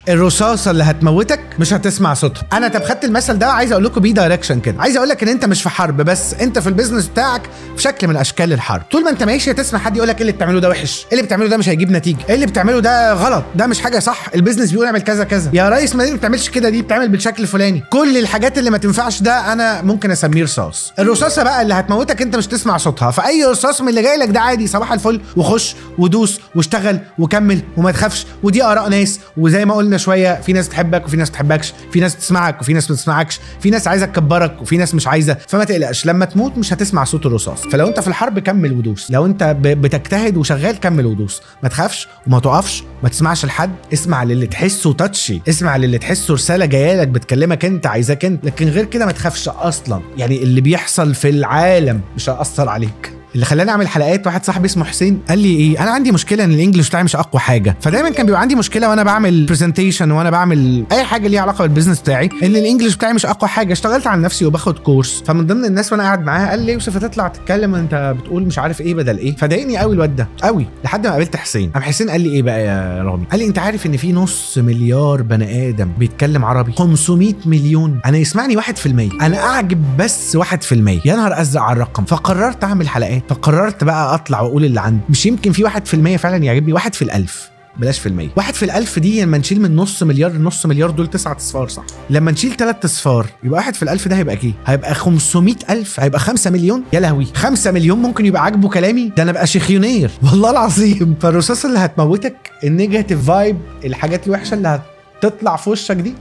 الرصاصه اللي هتموتك مش هتسمع صوتها. انا طب خدت المثل ده عايز اقول لكم بيه دايركشن كده، عايز اقول لك ان انت مش في حرب بس، انت في البيزنس بتاعك في شكل من اشكال الحرب. طول ما انت ماشي هتسمع حد يقول لك ايه اللي بتعمله ده وحش، ايه اللي بتعمله ده مش هيجيب نتيجه، ايه اللي بتعمله ده غلط، ده مش حاجه صح، البيزنس بيقول اعمل كذا كذا، يا ريس ما بتعملش كده، دي بتعمل بالشكل الفلاني. كل الحاجات اللي ما تنفعش ده انا ممكن اسميه رصاص. الرصاصه بقى اللي هتموتك انت مش تسمع صوتها، فاي رصاص من اللي جاي لك ده عادي صباح الفل، وخش ودوس واشتغل وكمل وما تخافش. ودي اراء ناس، وزي ما قلنا شويه في ناس تحبك وفي ناس تحبكش، في ناس تسمعك وفي ناس ما تسمعكش، في ناس عايزه تكبرك وفي ناس مش عايزه، فما تقلقش لما تموت مش هتسمع صوت الرصاص. فلو انت في الحرب كمل ودوس، لو انت بتجتهد وشغال كمل ودوس، ما تخافش وما تقفش، ما تسمعش لحد، اسمع للي تحسه تاتشي، اسمع للي تحسه رساله جايه لك بتكلمك انت عايزاك انت، لكن غير كده ما تخافش اصلا. يعني اللي بيحصل في العالم مش هيأثر عليك. اللي خلاني اعمل حلقات واحد صاحبي اسمه حسين قال لي ايه، انا عندي مشكله ان الانجليش بتاعي مش اقوى حاجه، فدايما كان بيبقى عندي مشكله وانا بعمل برزنتيشن وانا بعمل اي حاجه ليها علاقه بالبيزنس بتاعي، ان الانجليش بتاعي مش اقوى حاجه. اشتغلت على نفسي وباخد كورس، فمن ضمن الناس وانا قاعد معاها قال لي يوسف هتطلع تتكلم انت بتقول مش عارف ايه بدل ايه، فضايقني قوي الواد ده قوي لحد ما قابلت حسين. قام حسين قال لي ايه بقى يا رامي، قال لي انت عارف ان في نص مليار بني ادم بيتكلم عربي، 500 مليون انا يسمعني 1%، انا اعجب بس 1%، يا نهار ازرق على الرقم. فقررت اعمل حلقات، فقررت بقى اطلع واقول اللي عندي، مش يمكن في 1% فعلا يعجبني، 1 في الألف، بلاش في المية، 1 في الألف دي لما نشيل من نص مليار، النص مليار دول 9 اصفار صح، لما نشيل 3 اصفار يبقى 1 في الألف ده هيبقى ايه؟ هيبقى 500,000، هيبقى 5 مليون. يا لهوي 5 مليون ممكن يبقى عاجبه كلامي، ده انا ابقى شيخيونير والله العظيم. فالرصاص اللي هتموتك، النيجاتيف فايب، الحاجات الوحشه اللي هتطلع في وشك دي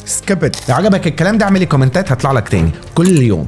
سكيب ات. لو عجبك الكلام ده اعمل لي كومنتات هطلع لك تاني كل يوم.